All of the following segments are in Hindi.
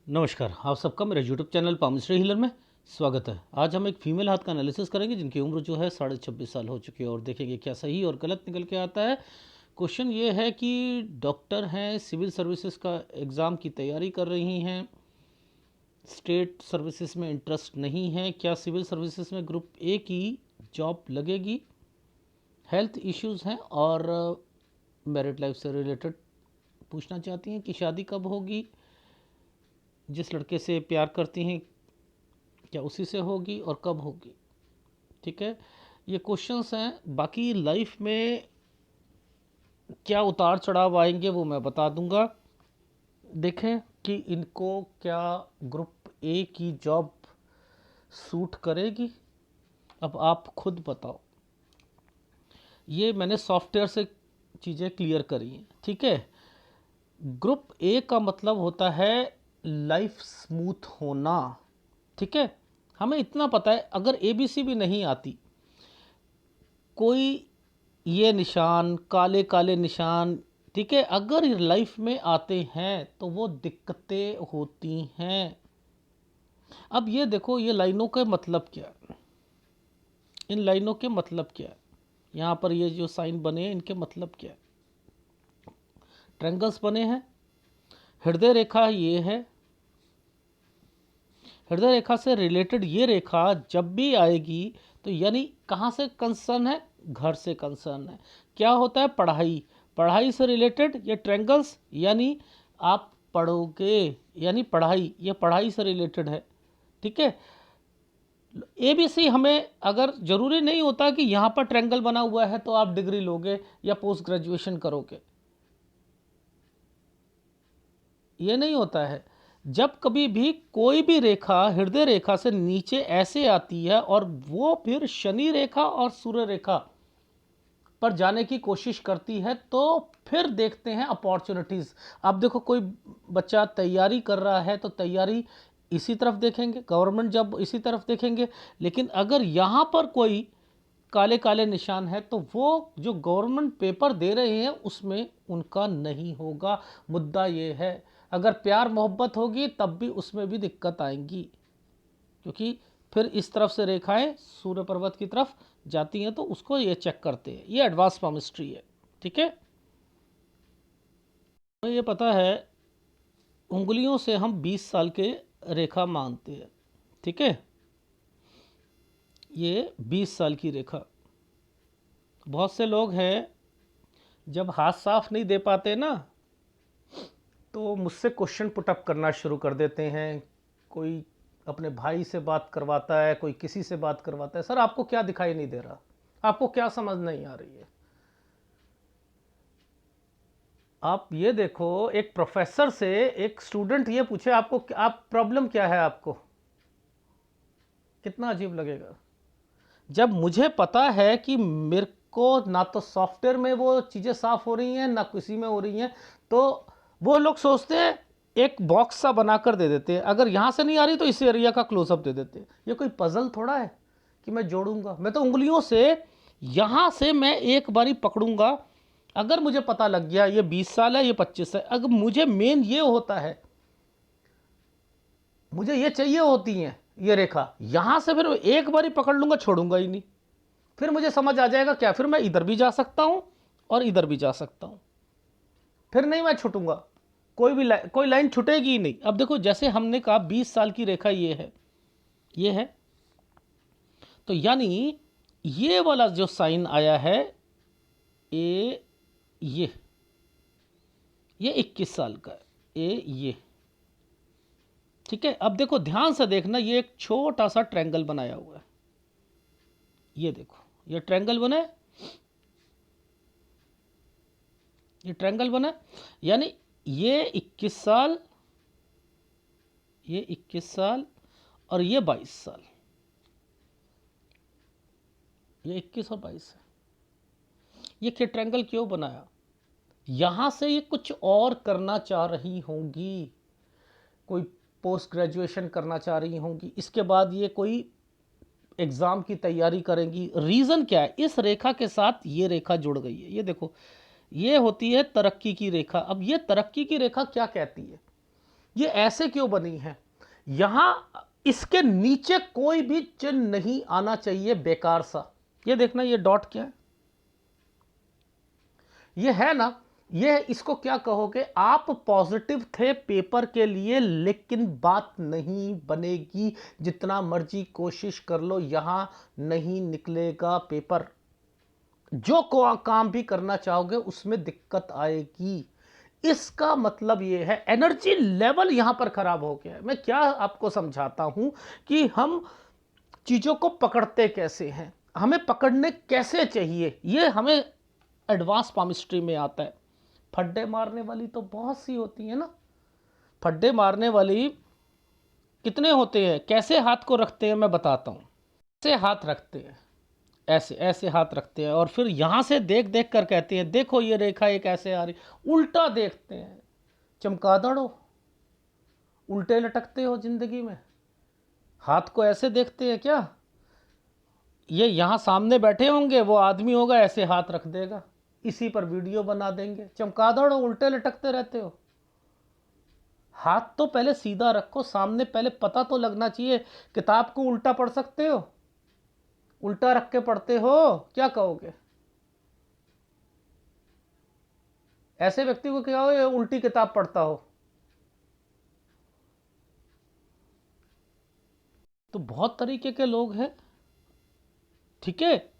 नमस्कार, आप सबका मेरे यूट्यूब चैनल पामिस्ट्री हीलर में स्वागत है। आज हम एक फीमेल हाथ का एनालिसिस करेंगे जिनकी उम्र जो है 26.5 साल हो चुकी है और देखेंगे क्या सही और गलत निकल के आता है। क्वेश्चन ये है कि डॉक्टर हैं, सिविल सर्विसेज का एग्ज़ाम की तैयारी कर रही हैं, स्टेट सर्विसेज में इंटरेस्ट नहीं है, क्या सिविल सर्विसेज में ग्रुप ए की जॉब लगेगी, हेल्थ इश्यूज़ हैं और मैरिड लाइफ से रिलेटेड पूछना चाहती हैं कि शादी कब होगी, जिस लड़के से प्यार करती हैं क्या उसी से होगी और कब होगी। ठीक है, ये क्वेश्चंस हैं। बाकी लाइफ में क्या उतार चढ़ाव आएंगे वो मैं बता दूंगा। देखें कि इनको क्या ग्रुप ए की जॉब सूट करेगी। अब आप खुद बताओ। ये मैंने सॉफ्टवेयर से चीज़ें क्लियर करी हैं। ठीक है, ग्रुप ए का मतलब होता है लाइफ स्मूथ होना। ठीक है, हमें इतना पता है अगर एबीसी भी नहीं आती, कोई ये निशान काले काले निशान, ठीक है, अगर लाइफ में आते हैं तो वो दिक्कतें होती हैं। अब ये देखो, ये लाइनों का मतलब क्या है, इन लाइनों के मतलब क्या है, यहाँ पर ये जो साइन बने हैं इनके मतलब क्या है। ट्रायंगल्स बने हैं, हृदय रेखा ये है, हृदय रेखा से रिलेटेड ये रेखा जब भी आएगी तो यानी कहाँ से कंसर्न है, घर से कंसर्न है। क्या होता है, पढ़ाई, पढ़ाई से रिलेटेड ये ट्रायंगल्स, यानी आप पढ़ोगे, यानी पढ़ाई, ये पढ़ाई से रिलेटेड है। ठीक है, एबीसी हमें अगर ज़रूरी नहीं होता कि यहाँ पर ट्रायंगल बना हुआ है तो आप डिग्री लोगे या पोस्ट ग्रेजुएशन करोगे, ये नहीं होता है। जब कभी भी कोई भी रेखा हृदय रेखा से नीचे ऐसे आती है और वो फिर शनि रेखा और सूर्य रेखा पर जाने की कोशिश करती है तो फिर देखते हैं अपॉर्चुनिटीज़। अब देखो, कोई बच्चा तैयारी कर रहा है तो तैयारी इसी तरफ देखेंगे, गवर्नमेंट जब इसी तरफ देखेंगे। लेकिन अगर यहाँ पर कोई काले काले निशान है तो वो जो गवर्नमेंट पेपर दे रहे हैं उसमें उनका नहीं होगा। मुद्दा ये है, अगर प्यार मोहब्बत होगी तब भी उसमें भी दिक्कत आएंगी, क्योंकि फिर इस तरफ से रेखाएं सूर्य पर्वत की तरफ जाती हैं तो उसको ये चेक करते हैं। ये एडवांस पामिस्ट्री है। ठीक है, तो ये पता है उंगलियों से हम 20 साल के रेखा मानते हैं। ठीक है, ये 20 साल की रेखा। बहुत से लोग हैं जब हाथ साफ नहीं दे पाते ना तो मुझसे क्वेश्चन पुटअप करना शुरू कर देते हैं। कोई अपने भाई से बात करवाता है, कोई किसी से बात करवाता है, सर आपको क्या दिखाई नहीं दे रहा, आपको क्या समझ नहीं आ रही है। आप ये देखो, एक प्रोफेसर से एक स्टूडेंट ये पूछे आपको आप प्रॉब्लम क्या है आपको, कितना अजीब लगेगा। जब मुझे पता है कि मेरे को ना तो सॉफ्टवेयर में वो चीज़ें साफ हो रही हैं ना किसी में हो रही हैं, तो वो लोग सोचते हैं एक बॉक्स सा बनाकर दे देते हैं, अगर यहाँ से नहीं आ रही तो इस एरिया का क्लोजअप दे देते हैं। ये कोई पजल थोड़ा है कि मैं जोड़ूंगा, मैं तो उंगलियों से यहाँ से मैं एक बारी पकड़ूंगा। अगर मुझे पता लग गया ये 20 साल है, ये 25 है, अगर मुझे मेन ये होता है, मुझे ये चाहिए होती हैं ये रेखा, यहाँ से फिर एक बारी पकड़ लूंगा, छोड़ूंगा ही नहीं। फिर मुझे समझ आ जाएगा क्या, फिर मैं इधर भी जा सकता हूं और इधर भी जा सकता हूं, फिर नहीं मैं छूटूंगा, कोई लाइन छूटेगी ही नहीं। अब देखो, जैसे हमने कहा 20 साल की रेखा ये है, ये है, तो यानी ये वाला जो साइन आया है ये 21 साल का है, ये। ठीक है, अब देखो ध्यान से देखना, ये एक छोटा सा ट्रायंगल बनाया हुआ है, ये देखो, ये ट्रायंगल बना है, ये ट्रायंगल बना है, यानी ये 21 साल, ये 21 साल और ये 22 साल, ये 21 और 22 है। ये ट्रायंगल क्यों बनाया, यहां से ये कुछ और करना चाह रही होंगी, कोई पोस्ट ग्रेजुएशन करना चाह रही होंगी, इसके बाद ये कोई एग्ज़ाम की तैयारी करेंगी। रीज़न क्या है, इस रेखा के साथ ये रेखा जुड़ गई है, ये देखो, ये होती है तरक्की की रेखा। अब ये तरक्की की रेखा क्या कहती है, ये ऐसे क्यों बनी है, यहां इसके नीचे कोई भी चिन्ह नहीं आना चाहिए बेकार सा। ये देखना, ये डॉट क्या है, ये है ना, ये इसको क्या कहोगे आप, पॉजिटिव थे पेपर के लिए, लेकिन बात नहीं बनेगी, जितना मर्जी कोशिश कर लो यहां नहीं निकलेगा पेपर। जो काम भी करना चाहोगे उसमें दिक्कत आएगी। इसका मतलब यह है एनर्जी लेवल यहां पर खराब हो गया है। मैं क्या आपको समझाता हूं कि हम चीजों को पकड़ते कैसे हैं, हमें पकड़ने कैसे चाहिए, ये हमें एडवांस पामिस्ट्री में आता है। फड्डे मारने वाली तो बहुत सी होती है ना, फड्डे मारने वाली कितने होते हैं, कैसे हाथ को रखते हैं मैं बताता हूं। ऐसे हाथ रखते हैं, ऐसे ऐसे हाथ रखते हैं, और फिर यहां से देख देख कर कहते हैं देखो ये रेखा एक ऐसे आ रही, उल्टा देखते हैं। चमगादड़ हो, उल्टे लटकते हो जिंदगी में, हाथ को ऐसे देखते हैं क्या। ये यहां सामने बैठे होंगे, वो आदमी होगा ऐसे हाथ रख देगा, इसी पर वीडियो बना देंगे। चमगादड़ हो, उल्टे लटकते रहते हो। हाथ तो पहले सीधा रखो सामने, पहले पता तो लगना चाहिए। किताब को उल्टा पढ़ सकते हो, उल्टा रख के पढ़ते हो, क्या कहोगे ऐसे व्यक्ति को, क्या हो ये उल्टी किताब पढ़ता हो। तो बहुत तरीके के लोग हैं, ठीक है।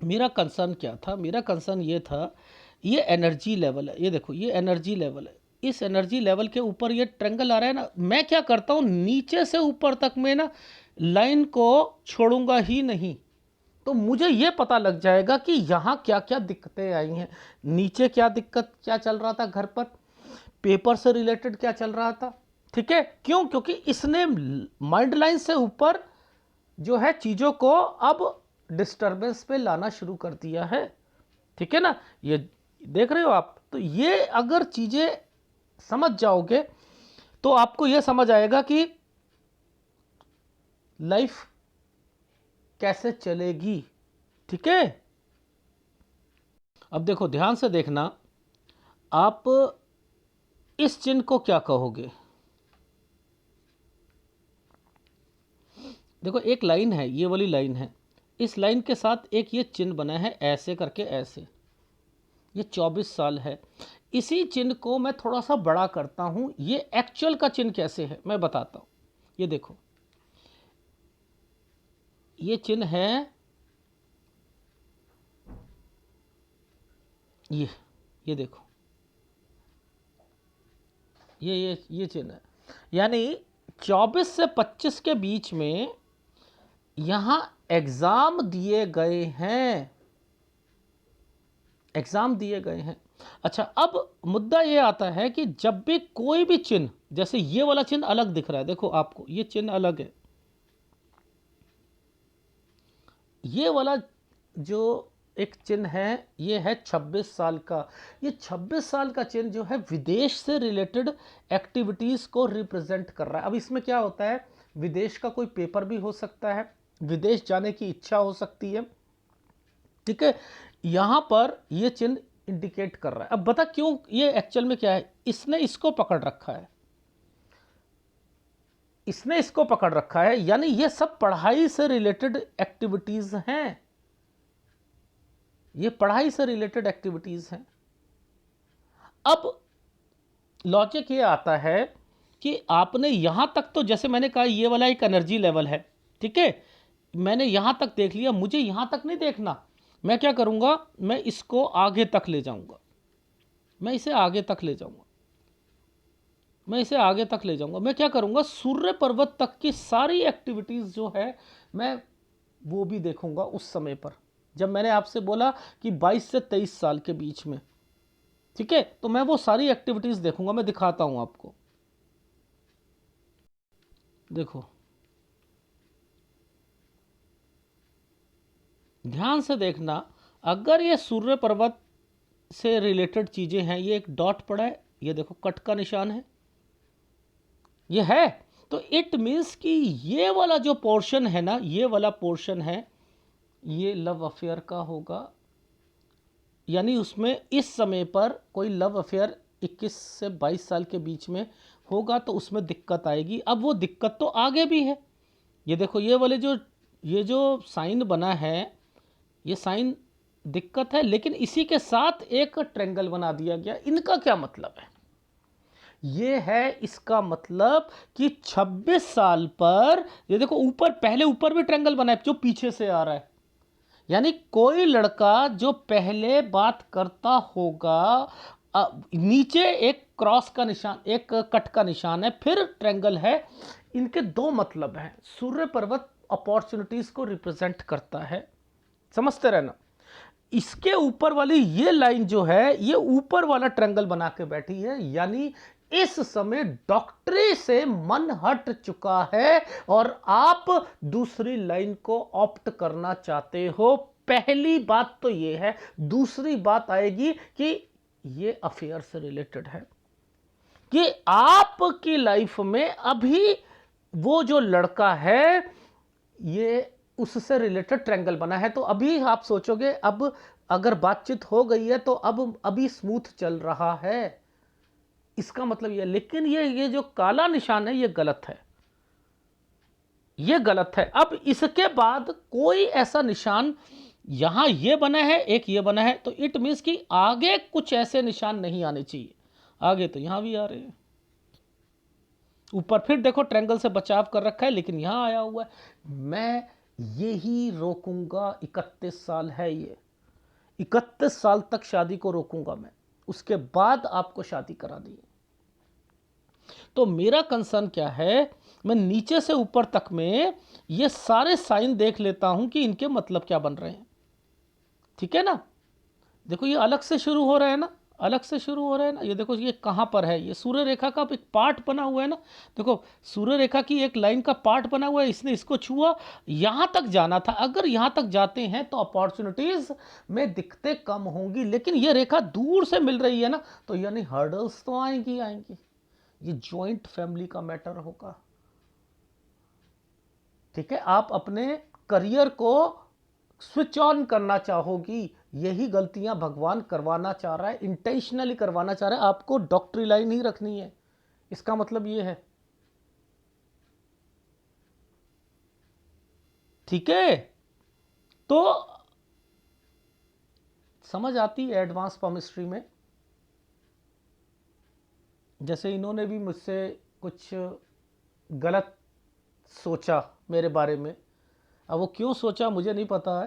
मेरा कंसर्न क्या था, मेरा कंसर्न ये था, ये एनर्जी लेवल है, ये देखो ये एनर्जी लेवल है, इस एनर्जी लेवल के ऊपर ये ट्रेंगल आ रहा है ना, मैं क्या करता हूँ नीचे से ऊपर तक में ना लाइन को छोड़ूंगा ही नहीं, तो मुझे ये पता लग जाएगा कि यहाँ क्या क्या दिक्कतें आई हैं, नीचे क्या दिक्कत क्या चल रहा था, घर पर पेपर से रिलेटेड क्या चल रहा था, ठीक है। क्यों, क्योंकि इसने माइंड लाइन से ऊपर जो है चीज़ों को अब डिस्टरबेंस पे लाना शुरू कर दिया है, ठीक है ना। ये देख रहे हो आप, तो ये अगर चीज़ें समझ जाओगे तो आपको यह समझ आएगा कि लाइफ कैसे चलेगी, ठीक है। अब देखो ध्यान से देखना, आप इस चिन्ह को क्या कहोगे। देखो एक लाइन है, ये वाली लाइन है, इस लाइन के साथ एक ये चिन्ह बना है ऐसे करके, ऐसे, ये 24 साल है। इसी चिन्ह को मैं थोड़ा सा बड़ा करता हूं, ये एक्चुअल का चिन्ह कैसे है मैं बताता हूं। ये देखो ये चिन्ह है, ये देखो ये चिन्ह है, यानी 24 से 25 के बीच में यहां एग्जाम दिए गए हैं, एग्जाम दिए गए हैं। अच्छा अब मुद्दा ये आता है कि जब भी कोई भी चिन्ह, जैसे ये वाला चिन्ह अलग दिख रहा है, देखो आपको ये चिन्ह अलग है, ये वाला जो एक चिन्ह है ये है 26 साल का। ये 26 साल का चिन्ह जो है विदेश से रिलेटेड एक्टिविटीज़ को रिप्रेजेंट कर रहा है। अब इसमें क्या होता है, विदेश का कोई पेपर भी हो सकता है, विदेश जाने की इच्छा हो सकती है, ठीक है। यहां पर ये चिन्ह इंडिकेट कर रहा है। अब बता क्यों, ये एक्चुअल में क्या है, इसने इसको पकड़ रखा है, इसने इसको पकड़ रखा है, यानी ये सब पढ़ाई से रिलेटेड एक्टिविटीज हैं, ये पढ़ाई से रिलेटेड एक्टिविटीज हैं। अब लॉजिक ये आता है कि आपने यहां तक तो, जैसे मैंने कहा ये वाला एक एनर्जी लेवल है, ठीक है, मैंने यहां तक देख लिया, मुझे यहां तक नहीं देखना। मैं क्या करूंगा, मैं इसको आगे तक ले जाऊंगा, मैं इसे आगे तक ले जाऊंगा, मैं इसे आगे तक ले जाऊंगा। मैं क्या करूंगा, सूर्य पर्वत तक की सारी एक्टिविटीज़ जो है मैं वो भी देखूंगा उस समय पर, जब मैंने आपसे बोला कि 22 से 23 साल के बीच में, ठीक है, तो मैं वो सारी एक्टिविटीज़ देखूंगा। मैं दिखाता हूं आपको, देखो ध्यान से देखना, अगर ये सूर्य पर्वत से रिलेटेड चीज़ें हैं, ये एक डॉट पड़ा है, ये देखो कट का निशान है, ये है, तो इट मीन्स कि ये वाला जो पोर्शन है ना, ये वाला पोर्शन है, ये लव अफेयर का होगा, यानी उसमें इस समय पर कोई लव अफेयर 21 से 22 साल के बीच में होगा तो उसमें दिक्कत आएगी। अब वो दिक्कत तो आगे भी है। ये देखो ये जो साइन बना है, ये साइन दिक्कत है, लेकिन इसी के साथ एक ट्रायंगल बना दिया गया। इनका क्या मतलब है? ये है इसका मतलब कि 26 साल पर, ये देखो ऊपर, पहले ऊपर भी ट्रायंगल बना है जो पीछे से आ रहा है। यानी कोई लड़का जो पहले बात करता होगा, नीचे एक क्रॉस का निशान, एक कट का निशान है, फिर ट्रायंगल है। इनके दो मतलब हैं। सूर्य पर्वत अपॉर्चुनिटीज को रिप्रेजेंट करता है, समझते रहना। इसके ऊपर वाली ये लाइन जो है, ये ऊपर वाला ट्रायंगल बना के बैठी है। यानी इस समय डॉक्टरी से मन हट चुका है और आप दूसरी लाइन को ऑप्ट करना चाहते हो। पहली बात तो ये है। दूसरी बात आएगी कि ये अफेयर से रिलेटेड है, कि आपकी लाइफ में अभी वो जो लड़का है, ये उससे रिलेटेड ट्रायंगल बना है। तो अभी आप सोचोगे अब अगर बातचीत हो गई है तो अब अभी स्मूथ चल रहा है, इसका मतलब ये। लेकिन ये जो काला निशान है, ये गलत है, ये गलत है। अब इसके बाद कोई ऐसा निशान, यहां ये बना है, एक ये बना है, तो इट मीन्स कि आगे कुछ ऐसे निशान नहीं आने चाहिए। आगे तो यहां भी आ रहे हैं, ऊपर फिर देखो ट्रायंगल से बचाव कर रखा है, लेकिन यहां आया हुआ है। मैं यही रोकूंगा। 31 साल है ये, 31 साल तक शादी को रोकूंगा मैं, उसके बाद आपको शादी करा दी। तो मेरा कंसर्न क्या है, मैं नीचे से ऊपर तक में ये सारे साइन देख लेता हूं कि इनके मतलब क्या बन रहे हैं। ठीक है ना? देखो ये अलग से शुरू हो रहा है ना, अलग से शुरू हो रहा है ना। ये देखो ये कहां पर है, ये सूर्य रेखा का एक पार्ट बना हुआ है ना। देखो सूर्य रेखा की एक लाइन का पार्ट बना हुआ है, इसने इसको छुआ, यहां तक जाना था। अगर यहां तक जाते हैं तो अपॉर्चुनिटीज में दिक्कतें कम होंगी, लेकिन ये रेखा दूर से मिल रही है ना, तो यानी हर्डल्स तो आएंगी आएंगी। ये जॉइंट फैमिली का मैटर होगा। ठीक है, आप अपने करियर को स्विच ऑन करना चाहोगी। यही गलतियां भगवान करवाना चाह रहा है, इंटेंशनली करवाना चाह रहा है। आपको डॉक्टरी लाइन ही रखनी है, इसका मतलब ये है। ठीक है, तो समझ आती है एडवांस पामिस्ट्री में। जैसे इन्होंने भी मुझसे कुछ गलत सोचा मेरे बारे में। अब वो क्यों सोचा मुझे नहीं पता है,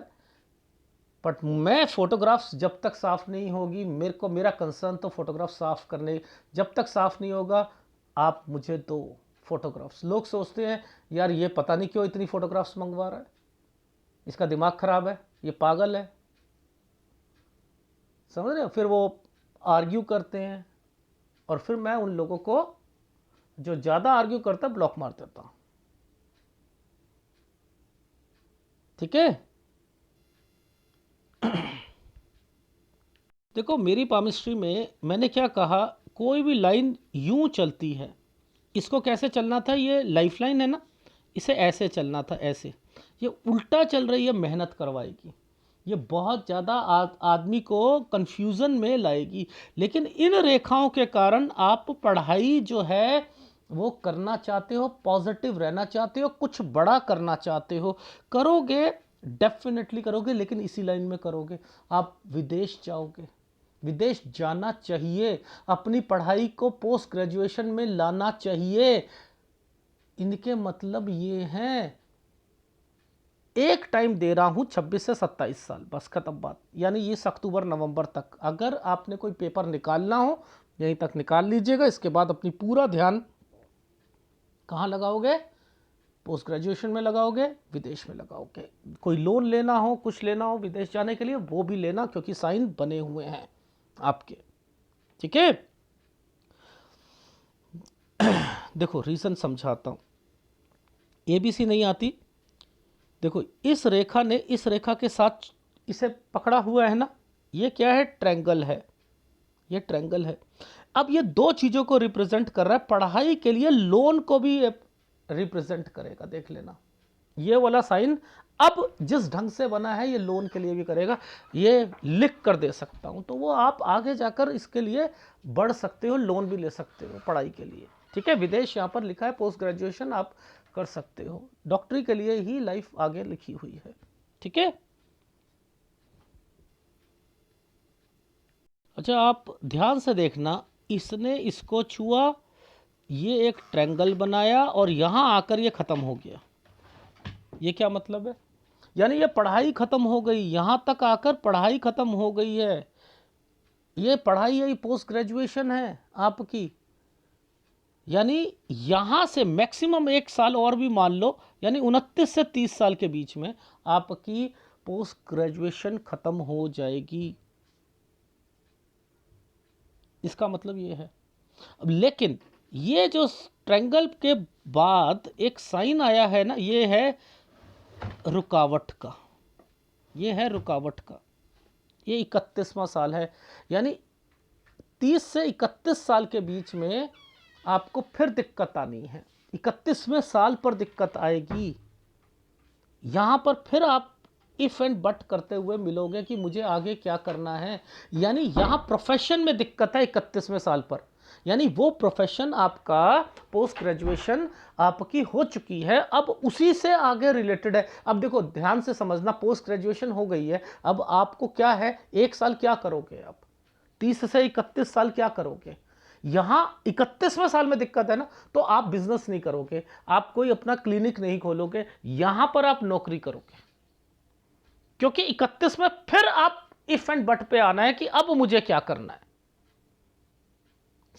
बट मैं फोटोग्राफ्स जब तक साफ़ नहीं होगी, मेरा कंसर्न तो फोटोग्राफ साफ़ करने, जब तक साफ़ नहीं होगा आप मुझे दो फोटोग्राफ्स। लोग सोचते हैं यार ये पता नहीं क्यों इतनी फ़ोटोग्राफ्स मंगवा रहा है, इसका दिमाग ख़राब है, ये पागल है, समझ रहे हो? फिर वो आर्ग्यू करते हैं और फिर मैं उन लोगों को जो ज़्यादा आर्ग्यू करता ब्लॉक मार देता हूँ। ठीक है, देखो मेरी पामिस्ट्री में मैंने क्या कहा, कोई भी लाइन यूं चलती है, इसको कैसे चलना था, ये लाइफ लाइन है ना, इसे ऐसे चलना था, ऐसे। ये उल्टा चल रही है, मेहनत करवाएगी, ये बहुत ज़्यादा आदमी को कंफ्यूजन में लाएगी। लेकिन इन रेखाओं के कारण आप पढ़ाई जो है वो करना चाहते हो, पॉजिटिव रहना चाहते हो, कुछ बड़ा करना चाहते हो, करोगे, डेफिनेटली करोगे, लेकिन इसी लाइन में करोगे। आप विदेश जाओगे, विदेश जाना चाहिए, अपनी पढ़ाई को पोस्ट ग्रेजुएशन में लाना चाहिए। इनके मतलब ये हैं, एक टाइम दे रहा हूं 26 से 27 साल, बस खत्म बात। यानी ये अक्टूबर नवंबर तक अगर आपने कोई पेपर निकालना हो, यहीं तक निकाल लीजिएगा। इसके बाद अपनी पूरा ध्यान कहाँ लगाओगे? पोस्ट ग्रेजुएशन में लगाओगे, विदेश में लगाओगे। कोई लोन लेना हो, कुछ लेना हो विदेश जाने के लिए, वो भी लेना, क्योंकि साइन बने हुए हैं आपके। ठीक है, देखो रीज़न समझाता हूँ। ABC नहीं आती, देखो इस रेखा ने इस रेखा के साथ इसे पकड़ा हुआ है ना, ये क्या है? ट्रायंगल है, ये ट्रायंगल है। अब ये दो चीज़ों को रिप्रेजेंट कर रहा है, पढ़ाई के लिए लोन को भी रिप्रेजेंट करेगा, देख लेना। ये वाला साइन अब जिस ढंग से बना है ये लोन के लिए भी करेगा। ये लिख कर दे सकता हूँ, तो वो आप आगे जाकर इसके लिए बढ़ सकते हो, लोन भी ले सकते हो पढ़ाई के लिए। ठीक है, विदेश यहाँ पर लिखा है, पोस्ट ग्रेजुएशन आप कर सकते हो, डॉक्टरी के लिए ही लाइफ आगे लिखी हुई है। ठीक है, अच्छा आप ध्यान से देखना, इसने इसको छुआ, ये एक ट्रायंगल बनाया और यहाँ आकर ये ख़त्म हो गया। ये क्या मतलब है? यानी ये पढ़ाई ख़त्म हो गई, यहाँ तक आकर पढ़ाई ख़त्म हो गई है। ये पढ़ाई है, पोस्ट ग्रेजुएशन है आपकी। यानी यहाँ से मैक्सिमम 1 साल और भी मान लो, यानी 29 से 30 साल के बीच में आपकी पोस्ट ग्रेजुएशन ख़त्म हो जाएगी। इसका मतलब ये है। अब लेकिन ये जो ट्रायंगल के बाद एक साइन आया है ना, ये है रुकावट का, ये है रुकावट का। ये 31वां साल है, यानी 30 से 31 साल के बीच में आपको फिर दिक्कत आनी है। 31वें साल पर दिक्कत आएगी। यहाँ पर फिर आप इफ़ एंड बट करते हुए मिलोगे कि मुझे आगे क्या करना है। यानी यहाँ प्रोफेशन में दिक्कत है 31वें साल पर, यानी वो प्रोफेशन आपका पोस्ट ग्रेजुएशन आपकी हो चुकी है, अब उसी से आगे रिलेटेड है। अब देखो ध्यान से समझना, पोस्ट ग्रेजुएशन हो गई है, अब आपको क्या है, 1 साल क्या करोगे आप, 30 से 31 साल क्या करोगे। यहां 31वें साल में दिक्कत है ना, तो आप बिजनेस नहीं करोगे, आप कोई अपना क्लिनिक नहीं खोलोगे, यहां पर आप नौकरी करोगे, क्योंकि 31 में फिर आप इफ एंड बट पे आना है कि अब मुझे क्या करना है।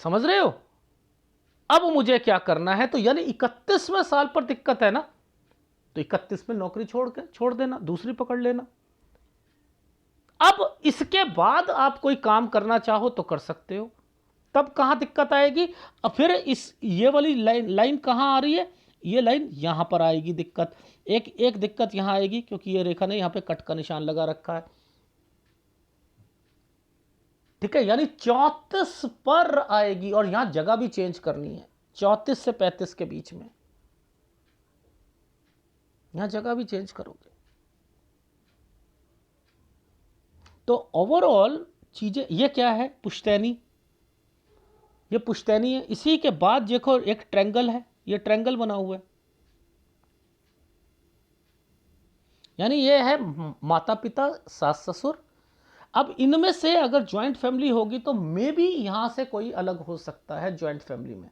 समझ रहे हो? अब मुझे क्या करना है, तो यानी 31वें साल पर दिक्कत है ना, तो 31 में नौकरी छोड़ देना, दूसरी पकड़ लेना। अब इसके बाद आप कोई काम करना चाहो तो कर सकते हो, तब कहां दिक्कत आएगी। अब फिर इस ये वाली लाइन कहां आ रही है, ये लाइन यहां पर आएगी दिक्कत। एक दिक्कत यहां आएगी, क्योंकि ये रेखा ने यहां पे कट का निशान लगा रखा है। ठीक है, यानी 34 पर आएगी, और यहां जगह भी चेंज करनी है, 34 से 35 के बीच में यहां जगह भी चेंज करोगे। तो ओवरऑल चीजें, ये क्या है, पुश्तैनी, ये पुश्तैनी है। इसी के बाद देखो एक ट्रायंगल है, ये ट्रायंगल बना हुआ है, यानी ये है माता पिता सास ससुर। अब इनमें से अगर ज्वाइंट फैमिली होगी तो मे भी यहां से कोई अलग हो सकता है ज्वाइंट फैमिली में।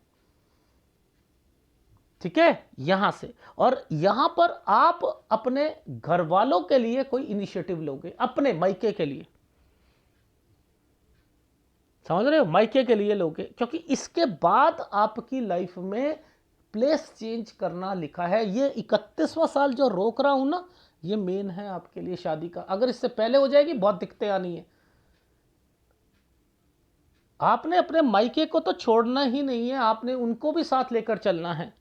ठीक है, यहां से, और यहां पर आप अपने घर वालों के लिए कोई इनिशिएटिव लोगे, अपने मायके के लिए। समझ रहे हो, मायके के लिए लोगे, क्योंकि इसके बाद आपकी लाइफ में प्लेस चेंज करना लिखा है। ये 31वां साल जो रोक रहा हूं ना, ये मेन है आपके लिए शादी का। अगर इससे पहले हो जाएगी बहुत दिक्कतें आनी है। आपने अपने मायके को तो छोड़ना ही नहीं है, आपने उनको भी साथ लेकर चलना है।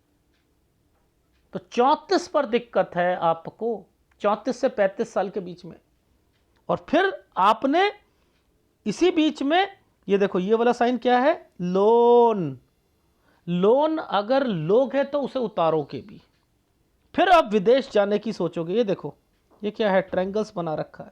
तो 34 पर दिक्कत है आपको, 34 से 35 साल के बीच में। और फिर आपने इसी बीच में, ये देखो ये वाला साइन क्या है, लोन। लोन अगर लोग है तो उसे उतारोगे भी। फिर आप विदेश जाने की सोचोगे। ये देखो ये क्या है, ट्रायंगल्स बना रखा है,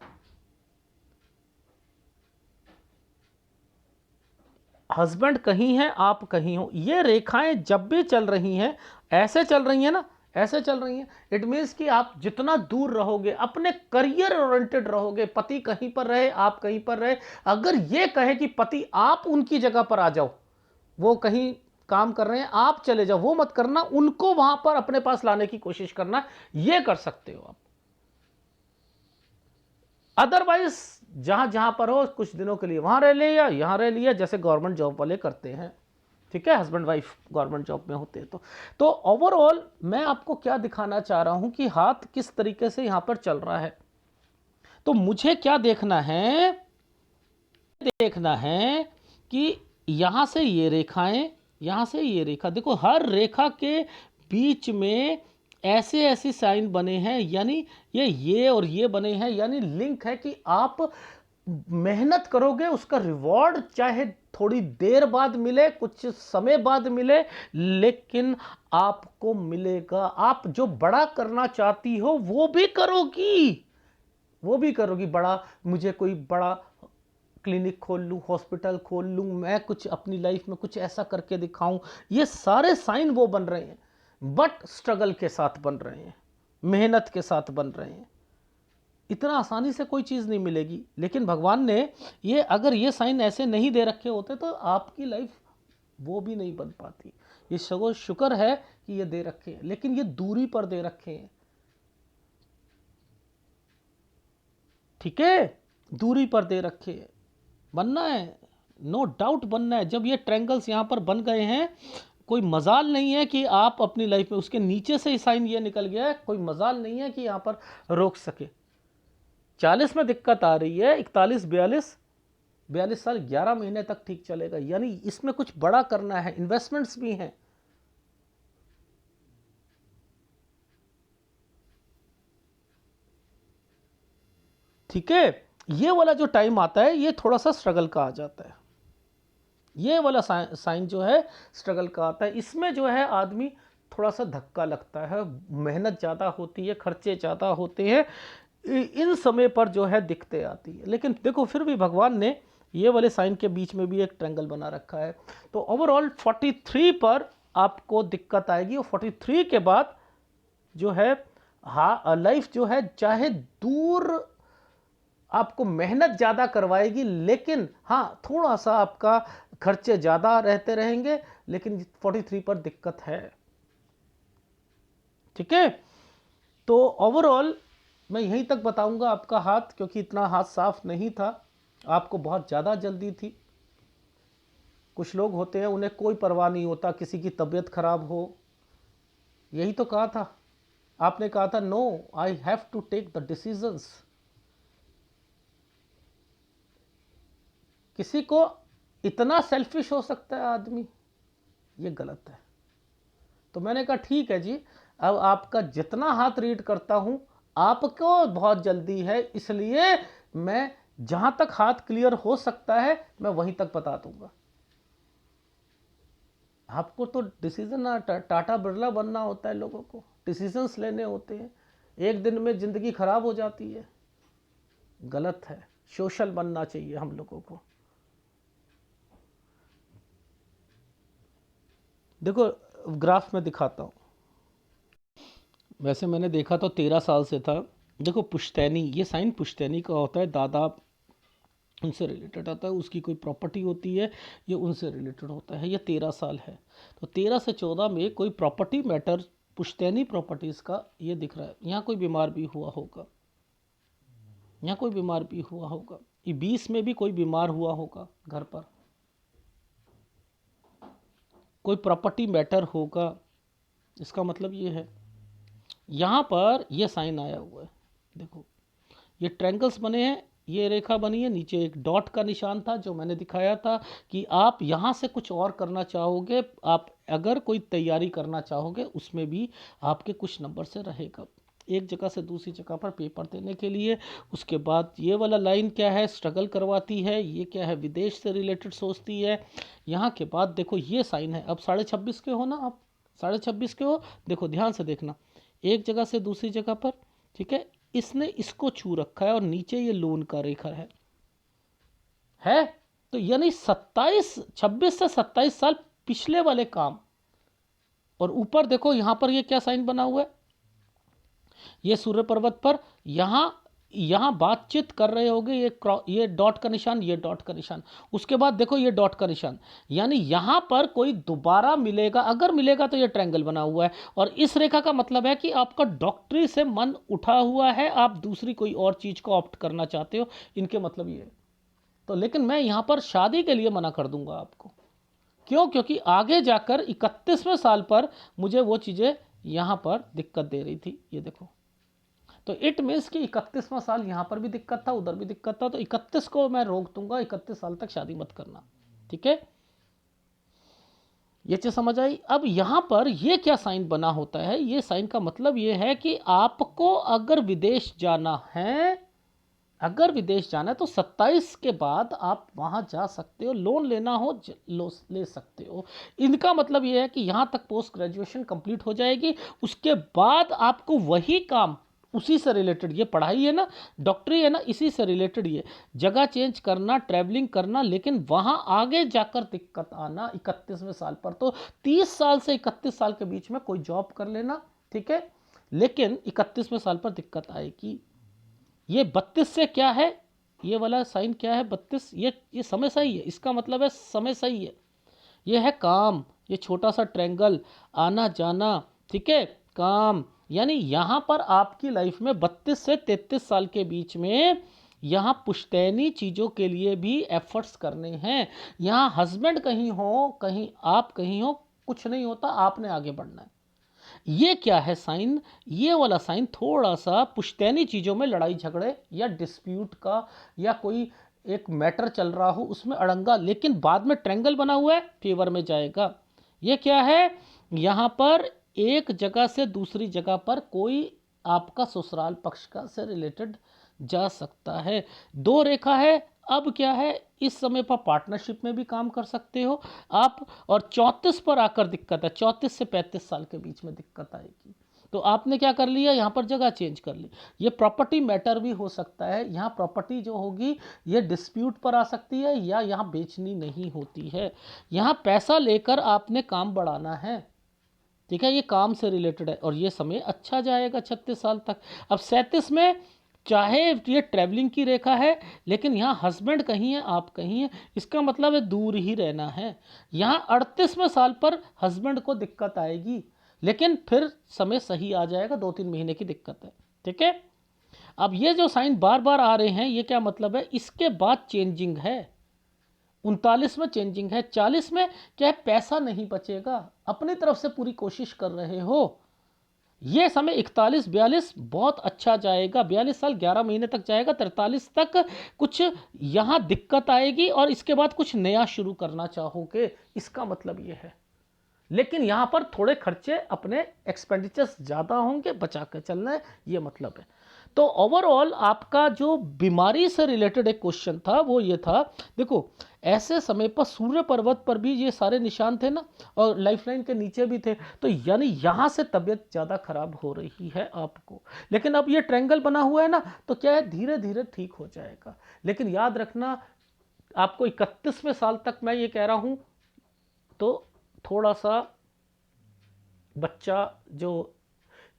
हस्बैंड कहीं है आप कहीं हो। ये रेखाएं जब भी चल रही हैं, ऐसे चल रही हैं ना, ऐसे चल रही हैं, इट मीन्स कि आप जितना दूर रहोगे, अपने करियर ओरिएंटेड रहोगे, पति कहीं पर रहे आप कहीं पर रहे, अगर ये कहे कि पति आप उनकी जगह पर आ जाओ, वो कहीं काम कर रहे हैं आप चले जाओ, वो मत करना, उनको वहां पर अपने पास लाने की कोशिश करना, ये कर सकते हो आप। अदरवाइज जहां जहां पर हो कुछ दिनों के लिए वहां रह लिया, यहां रह लिया, जैसे गवर्नमेंट जॉब वाले करते हैं। ठीक है, हस्बैंड वाइफ गवर्नमेंट जॉब में होते हैं। तो ओवरऑल मैं आपको क्या दिखाना चाह रहा हूं कि हाथ किस तरीके से यहां पर चल रहा है। तो मुझे क्या देखना है, देखना है कि यहां से ये रेखाएं, यहां से ये रेखा, देखो हर रेखा के बीच में ऐसे ऐसे साइन बने हैं, यानी ये और ये बने हैं, यानी लिंक है कि आप मेहनत करोगे, उसका रिवॉर्ड चाहे थोड़ी देर बाद मिले, कुछ समय बाद मिले, लेकिन आपको मिलेगा। आप जो बड़ा करना चाहती हो वो भी करोगी, वो भी करोगी बड़ा। मुझे कोई बड़ा क्लिनिक खोल लूँ, हॉस्पिटल खोल लूँ, मैं कुछ अपनी लाइफ में कुछ ऐसा करके दिखाऊं, ये सारे साइन वो बन रहे हैं, बट स्ट्रगल के साथ बन रहे हैं, मेहनत के साथ बन रहे हैं। इतना आसानी से कोई चीज़ नहीं मिलेगी। लेकिन भगवान ने ये, अगर ये साइन ऐसे नहीं दे रखे होते तो आपकी लाइफ वो भी नहीं बन पाती। ये शुक्र है कि ये दे रखे हैं, लेकिन ये दूरी पर दे रखे हैं, ठीक है, दूरी पर दे रखे हैं। बनना है, नो डाउट बनना है। जब ये ट्रायंगल्स यहाँ पर बन गए हैं, कोई मजाल नहीं है कि आप अपनी लाइफ में, उसके नीचे से ही साइन ये निकल गया है, कोई मजाल नहीं है कि यहाँ पर रोक सके। 40 में दिक्कत आ रही है, 41, 42 साल 11 महीने तक ठीक चलेगा। यानी इसमें कुछ बड़ा करना है, इन्वेस्टमेंट्स भी हैं। ठीक है, ये वाला जो टाइम आता है ये थोड़ा सा स्ट्रगल का आ जाता है। ये वाला साइन जो है स्ट्रगल का आता है। इसमें जो है आदमी थोड़ा सा धक्का लगता है, मेहनत ज़्यादा होती है, खर्चे ज़्यादा होते हैं, इन समय पर जो है दिक्कतें आती है। लेकिन देखो फिर भी भगवान ने ये वाले साइन के बीच में भी एक ट्रायंगल बना रखा है। तो ओवरऑल 43 पर आपको दिक्कत आएगी, और 43 के बाद जो है हाँ लाइफ जो है चाहे दूर आपको मेहनत ज़्यादा करवाएगी, लेकिन हाँ थोड़ा सा आपका खर्चे ज़्यादा रहते रहेंगे, लेकिन 43 पर दिक्कत है। ठीक है, तो ओवरऑल मैं यहीं तक बताऊंगा आपका हाथ, क्योंकि इतना हाथ साफ नहीं था, आपको बहुत ज़्यादा जल्दी थी। कुछ लोग होते हैं उन्हें कोई परवाह नहीं होता, किसी की तबीयत खराब हो। यही तो कहा था आपने, कहा था no I have to take the decisions. किसी को इतना सेल्फिश हो सकता है आदमी, ये गलत है। तो मैंने कहा ठीक है जी, अब आपका जितना हाथ रीड करता हूं, आपको बहुत जल्दी है, इसलिए मैं जहां तक हाथ क्लियर हो सकता है मैं वहीं तक बता दूंगा। आपको तो डिसीजन टाटा बिरला बनना होता है, लोगों को डिसीजंस लेने होते हैं, एक दिन में जिंदगी खराब हो जाती है, गलत है। सोशल बनना चाहिए हम लोगों को। देखो ग्राफ में दिखाता हूँ, वैसे मैंने देखा तो 13 साल से था। देखो पुश्तैनी, ये साइन पुश्तैनी का होता है, दादा उनसे रिलेटेड आता है, उसकी कोई प्रॉपर्टी होती है, ये उनसे रिलेटेड होता है। ये 13 साल है, तो 13 से 14 में कोई प्रॉपर्टी मैटर, पुश्तैनी प्रॉपर्टीज़ का ये दिख रहा है। यहाँ कोई बीमार भी हुआ होगा, यहाँ कोई बीमार भी हुआ होगा, ये 20 में भी कोई बीमार हुआ होगा घर पर, कोई प्रॉपर्टी मैटर होगा। इसका मतलब ये है यहाँ पर ये साइन आया हुआ है। देखो ये ट्रायंगल्स बने हैं, ये रेखा बनी है, नीचे एक डॉट का निशान था जो मैंने दिखाया था कि आप यहाँ से कुछ और करना चाहोगे, आप अगर कोई तैयारी करना चाहोगे उसमें भी आपके कुछ नंबर से रहेगा, एक जगह से दूसरी जगह पर पेपर देने के लिए। उसके बाद ये वाला लाइन क्या है, स्ट्रगल करवाती है, ये क्या है, विदेश से रिलेटेड सोचती है। यहाँ के बाद देखो ये साइन है, अब 26.5 के हो ना, आप 26.5 के हो, देखो ध्यान से देखना, एक जगह से दूसरी जगह पर, ठीक है, इसने इसको छू रखा है और नीचे ये लोन का रेखा है। तो यानी 26 से 27 साल पिछले वाले काम। और ऊपर देखो यहाँ पर ये क्या साइन बना हुआ है, ये सूर्य पर्वत पर यहाँ बातचीत कर रहे होगे, ये डॉट का निशान, ये डॉट का निशान, उसके बाद देखो ये डॉट का निशान, यानी यहाँ पर कोई दोबारा मिलेगा, अगर मिलेगा तो ये ट्रायंगल बना हुआ है। और इस रेखा का मतलब है कि आपका डॉक्टरी से मन उठा हुआ है, आप दूसरी कोई और चीज़ को ऑप्ट करना चाहते हो, इनके मतलब ये है। तो लेकिन मैं यहाँ पर शादी के लिए मना कर दूंगा आपको, क्यों, क्योंकि आगे जाकर 31वें साल पर मुझे वो चीज़ें यहाँ पर दिक्कत दे रही थी। ये देखो, तो इट मीन्स कि 31वां साल यहाँ पर भी दिक्कत था, उधर भी दिक्कत था, तो 31 को मैं रोक दूंगा, 31 साल तक शादी मत करना। ठीक है, ये चीज़ समझ आई। अब यहाँ पर ये क्या साइन बना होता है, ये साइन का मतलब ये है कि आपको अगर विदेश जाना है, अगर विदेश जाना है तो 27 के बाद आप वहाँ जा सकते हो, लोन लेना हो ले सकते हो। इनका मतलब ये है कि यहाँ तक पोस्ट ग्रेजुएशन कंप्लीट हो जाएगी, उसके बाद आपको वही काम उसी से रिलेटेड ये पढ़ाई है ना, डॉक्टरी है ना, इसी से रिलेटेड ये जगह चेंज करना, ट्रैवलिंग करना, लेकिन वहाँ आगे जाकर दिक्कत आना 31वें साल पर। तो 30 साल से 31 साल के बीच में कोई जॉब कर लेना, ठीक है, लेकिन 31वें साल पर दिक्कत आएगी। ये 32 से क्या है, ये वाला साइन क्या है 32, ये समय सही है, इसका मतलब है समय सही है। ये है काम, ये छोटा सा ट्रायंगल, आना जाना, ठीक है, काम, यानी यहाँ पर आपकी लाइफ में 32 से 33 साल के बीच में यहाँ पुश्तैनी चीज़ों के लिए भी एफर्ट्स करने हैं। यहाँ हस्बैंड कहीं हो, कहीं आप कहीं हो, कुछ नहीं होता, आपने आगे बढ़ना है। ये क्या है साइन, ये वाला साइन थोड़ा सा पुश्तैनी चीज़ों में लड़ाई झगड़े या डिस्प्यूट का, या कोई एक मैटर चल रहा हो उसमें अड़ंगा, लेकिन बाद में ट्रायंगल बना हुआ है, फेवर में जाएगा। ये क्या है, यहाँ पर एक जगह से दूसरी जगह पर कोई आपका ससुराल पक्ष का से रिलेटेड जा सकता है। 2 रेखा है, अब क्या है, इस समय पर पार्टनरशिप में भी काम कर सकते हो आप। और 34 पर आकर दिक्कत है, 34 से 35 साल के बीच में दिक्कत आएगी। तो आपने क्या कर लिया, यहाँ पर जगह चेंज कर ली। ये प्रॉपर्टी मैटर भी हो सकता है, यहाँ प्रॉपर्टी जो होगी ये डिस्प्यूट पर आ सकती है, या यहाँ बेचनी नहीं होती है। यहाँ पैसा लेकर आपने काम बढ़ाना है, ठीक है, ये काम से रिलेटेड है, और ये समय अच्छा जाएगा 36 साल तक। अब 37 में चाहे ये ट्रैवलिंग की रेखा है, लेकिन यहाँ हस्बैंड कहीं है, आप कहीं हैं, इसका मतलब है दूर ही रहना है। यहाँ 38वें साल पर हस्बैंड को दिक्कत आएगी, लेकिन फिर समय सही आ जाएगा, 2-3 महीने की दिक्कत है, ठीक है। अब ये जो साइन बार बार आ रहे हैं, ये क्या मतलब है, इसके बाद चेंजिंग है। 39 में चेंजिंग है, 40 में क्या है, पैसा नहीं बचेगा, अपनी तरफ से पूरी कोशिश कर रहे हो। ये समय 41-42 बहुत अच्छा जाएगा, 42 साल 11 महीने तक जाएगा, 43 तक कुछ यहाँ दिक्कत आएगी, और इसके बाद कुछ नया शुरू करना चाहोगे, इसका मतलब ये है। लेकिन यहाँ पर थोड़े खर्चे अपने एक्सपेंडिचर्स ज़्यादा होंगे, बचा कर चलना है, ये मतलब है। तो ओवरऑल आपका जो बीमारी से रिलेटेड एक क्वेश्चन था वो ये था, देखो ऐसे समय पर सूर्य पर्वत पर भी ये सारे निशान थे ना, और लाइफलाइन के नीचे भी थे, तो यानी यहाँ से तबीयत ज़्यादा खराब हो रही है आपको। लेकिन अब ये ट्रायंगल बना हुआ है ना, तो क्या है, धीरे धीरे ठीक हो जाएगा। लेकिन याद रखना, आपको 31वें साल तक मैं ये कह रहा हूँ, तो थोड़ा सा बच्चा जो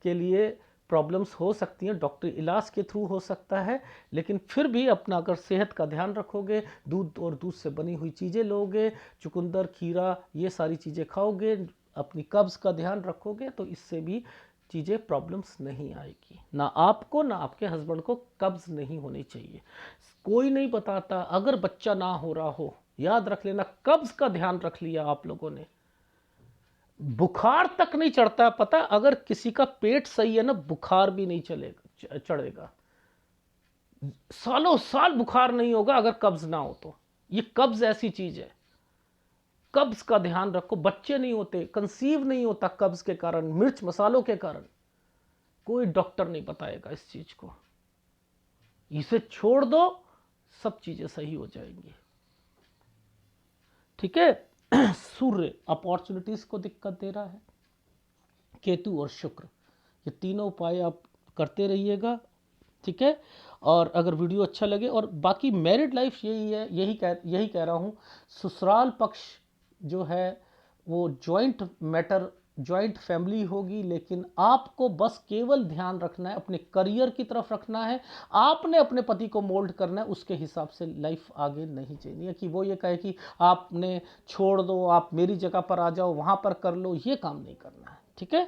के लिए प्रॉब्लम्स हो सकती हैं, डॉक्टरी इलाज के थ्रू हो सकता है, लेकिन फिर भी अपना अगर सेहत का ध्यान रखोगे, दूध और दूध से बनी हुई चीज़ें लोगे, चुकंदर, खीरा, ये सारी चीज़ें खाओगे, अपनी कब्ज़ का ध्यान रखोगे, तो इससे भी चीज़ें प्रॉब्लम्स नहीं आएगी। ना आपको ना आपके हस्बैंड को कब्ज़ नहीं होनी चाहिए। कोई नहीं बताता, अगर बच्चा ना हो रहा हो, याद रख लेना, कब्ज़ का ध्यान रख लिया आप लोगों ने, बुखार तक नहीं चढ़ता, पता, अगर किसी का पेट सही है ना, बुखार भी नहीं चलेगा, चढ़ेगा, सालों साल बुखार नहीं होगा अगर कब्ज ना हो। तो ये कब्ज ऐसी चीज है, कब्ज का ध्यान रखो। बच्चे नहीं होते, कंसीव नहीं होता कब्ज के कारण, मिर्च मसालों के कारण। कोई डॉक्टर नहीं बताएगा इस चीज को, इसे छोड़ दो, सब चीजें सही हो जाएंगी, ठीक है। सूर्य अपॉर्चुनिटीज को दिक्कत दे रहा है, केतु और शुक्र, ये तीनों उपाय आप करते रहिएगा, ठीक है। और अगर वीडियो अच्छा लगे, और बाकी मैरिड लाइफ यही है, यही कह रहा हूँ, ससुराल पक्ष जो है वो जॉइंट मैटर, जॉइंट फैमिली होगी, लेकिन आपको बस केवल ध्यान रखना है, अपने करियर की तरफ रखना है, आपने अपने पति को मोल्ड करना है, उसके हिसाब से लाइफ आगे नहीं चाहिए कि वो ये कहे कि आपने छोड़ दो, आप मेरी जगह पर आ जाओ, वहाँ पर कर लो, ये काम नहीं करना है, ठीक है।